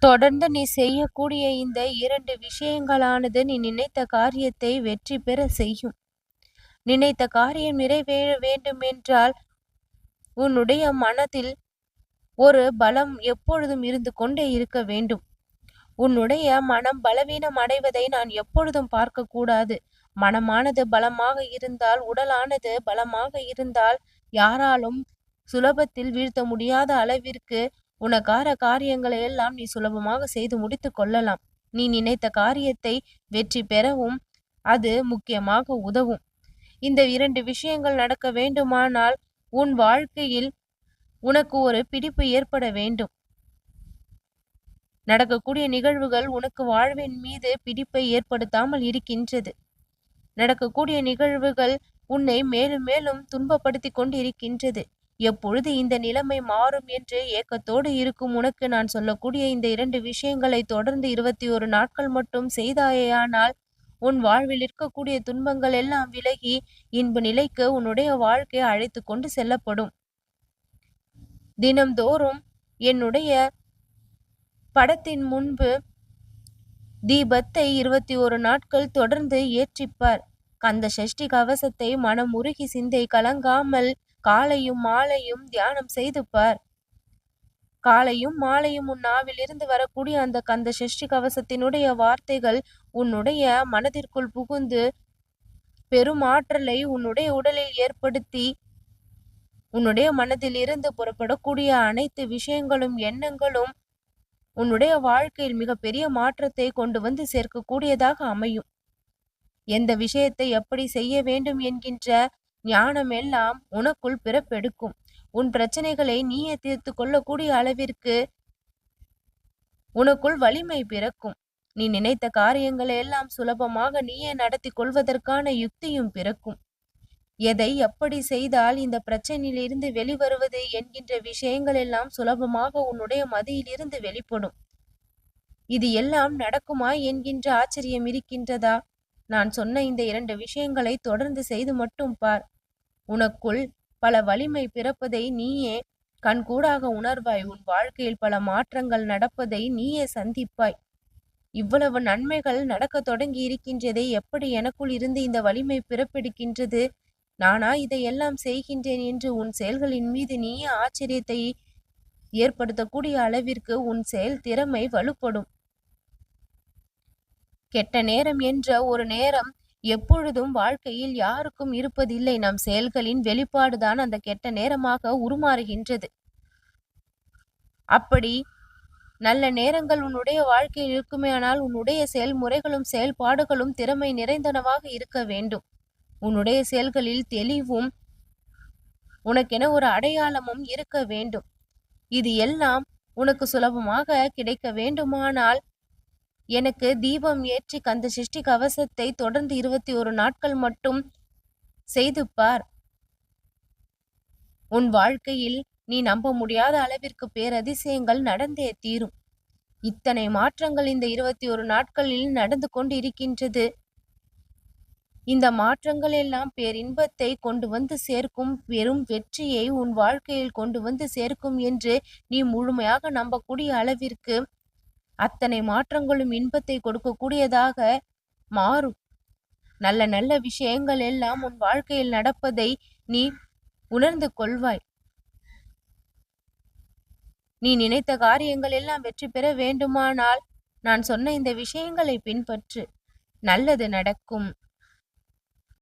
தொடர்ந்து நீ செய்யக்கூடிய இந்த 2 விஷயங்களானது நீ நினைத்த காரியத்தை வெற்றி பெற செய்யும். நினைத்த காரியம் நிறைவேற வேண்டும் என்றால் உன்னுடைய மனதில் ஒரு பலம் எப்பொழுதும் இருந்து கொண்டே இருக்க வேண்டும். உன்னுடைய மனம் பலவீனம் அடைவதை நான் எப்பொழுதும் பார்க்க கூடாது. மனமானது பலமாக இருந்தால், உடலானது பலமாக இருந்தால் யாராலும் சுலபத்தில் வீழ்த்த முடியாத அளவிற்கு உனக்கார காரியங்களை எல்லாம் நீ சுலபமாக செய்து முடித்து கொள்ளலாம். நீ நினைத்த காரியத்தை வெற்றி பெறவும் அது முக்கியமாக உதவும். இந்த 2 விஷயங்கள் நடக்க வேண்டுமானால் உன் வாழ்க்கையில் உனக்கு ஒரு பிடிப்பு ஏற்பட வேண்டும். நடக்கக்கூடிய நிகழ்வுகள் உனக்கு வாழ்வின் மீது பிடிப்பை ஏற்படுத்தாமல் இருக்கின்றது. நடக்கக்கூடிய நிகழ்வுகள் உன்னை மேலும் மேலும் துன்பப்படுத்தி கொண்டு இருக்கின்றது. எப்பொழுது இந்த நிலைமை மாறும் என்று ஏக்கத்தோடு இருக்கும் உனக்கு நான் சொல்லக்கூடிய இந்த 2 விஷயங்களை தொடர்ந்து 21 நாட்கள் மட்டும் செய்தாயானால் உன் வாழ்வில் இருக்கக்கூடிய துன்பங்கள் எல்லாம் விலகி இன்ப நிலைக்கு உன்னுடைய வாழ்க்கை அழைத்து கொண்டு செல்லப்படும். தினம்தோறும் என்னுடைய படத்தின் முன்பு தீபத்தை 21 நாட்கள் தொடர்ந்து ஏற்றிப்பார். கந்த சஷ்டி கவசத்தை மனம் உருகி சிந்தை கலங்காமல் காலையும் மாலையும் தியானம் செய்து பார். காலையும் மாலையும் உன் நாவில் இருந்து வரக்கூடிய அந்த கந்த சஷ்டி கவசத்தினுடைய வார்த்தைகள் உன்னுடைய மனதிற்குள் புகுந்து பெரும் ஆற்றலை உன்னுடைய உடலில் ஏற்படுத்தி உன்னுடைய மனதில் இருந்து புறப்படக்கூடிய அனைத்து விஷயங்களும் எண்ணங்களும் உன்னுடைய வாழ்க்கையில் மிகப்பெரிய மாற்றத்தை கொண்டு வந்து சேர்க்கக்கூடியதாக அமையும். எந்த விஷயத்தை எப்படி செய்ய வேண்டும் என்கின்ற ஞானம் எல்லாம் உனக்குள் பிறப்பெடுக்கும். உன் பிரச்சனைகளை நீயே தீர்த்து கொள்ளக்கூடிய அளவிற்கு உனக்குள் வலிமை பிறக்கும். நீ நினைத்த காரியங்களை எல்லாம் சுலபமாக நீயே நடத்தி கொள்வதற்கான யுக்தியும் பிறக்கும். எதை எப்படி செய்தால் இந்த பிரச்சனையிலிருந்து வெளிவருவது என்கின்ற விஷயங்கள் எல்லாம் சுலபமாக உன்னுடைய மதியிலிருந்து வெளிப்படும். இது எல்லாம் நடக்குமா என்கின்ற ஆச்சரியம் இருக்கின்றதா? நான் சொன்ன இந்த 2 விஷயங்களை தொடர்ந்து செய்து மட்டும் பார். உனக்குள் பல வலிமை பிறப்பதை நீயே கண்கூடாக உணர்வாய். உன் வாழ்க்கையில் பல மாற்றங்கள் நடப்பதை நீயே சந்திப்பாய். இவ்வளவு நன்மைகள் நடக்க தொடங்கி இருக்கின்றதை எப்படி எனக்குள் இருந்து இந்த வலிமை பிறப்பெடுக்கின்றது? நானா இதையெல்லாம் செய்கின்றேன் என்று உன் செயல்களின் மீது நீயே ஆச்சரியத்தை ஏற்படுத்தக்கூடிய அளவிற்கு உன் செயல் திறமை வலுப்படும். கெட்ட நேரம் என்ற ஒரு நேரம் எப்பொழுதும் வாழ்க்கையில் யாருக்கும் இருப்பதில்லை. நம் செயல்களின் வெளிப்பாடுதான் அந்த கெட்ட நேரமாக உருமாறுகின்றது. அப்படி நல்ல நேரங்கள் உன்னுடைய வாழ்க்கையில் இருக்குமேயானால் உன்னுடைய செயல்முறைகளும் செயல்பாடுகளும் திறமை நிறைந்தனவாக இருக்க வேண்டும். உன்னுடைய செயல்களில் தெளிவும் உனக்கென ஒரு அடையாளமும் இருக்க வேண்டும். இது எல்லாம் உனக்கு சுலபமாக கிடைக்க வேண்டுமானால் எனக்கு தீபம் ஏற்றி கந்த சஷ்டி கவசத்தை தொடர்ந்து 21 நாட்கள் மட்டும் செய்து பார். உன் வாழ்க்கையில் நீ நம்ப முடியாத அளவிற்கு பேரதிசயங்கள் நடந்தே தீரும். இத்தனை மாற்றங்கள் இந்த 21 நாட்களில் நடந்து கொண்டு இருக்கின்றது. இந்த மாற்றங்கள் எல்லாம் பேரின்பத்தை கொண்டு வந்து சேர்க்கும், பெரும் வெற்றியை உன் வாழ்க்கையில் கொண்டு வந்து சேர்க்கும் என்று நீ முழுமையாக நம்பக்கூடிய அளவிற்கு அத்தனை மாற்றங்களும் இன்பத்தை கொடுக்கக்கூடியதாக மாறும். நல்ல நல்ல விஷயங்கள் எல்லாம் உன் வாழ்க்கையில் நடப்பதை நீ உணர்ந்து கொள்வாய். நீ நினைத்த காரியங்கள் எல்லாம் வெற்றி பெற வேண்டுமானால் நான் சொன்ன இந்த விஷயங்களை பின்பற்று. நல்லது நடக்கும்.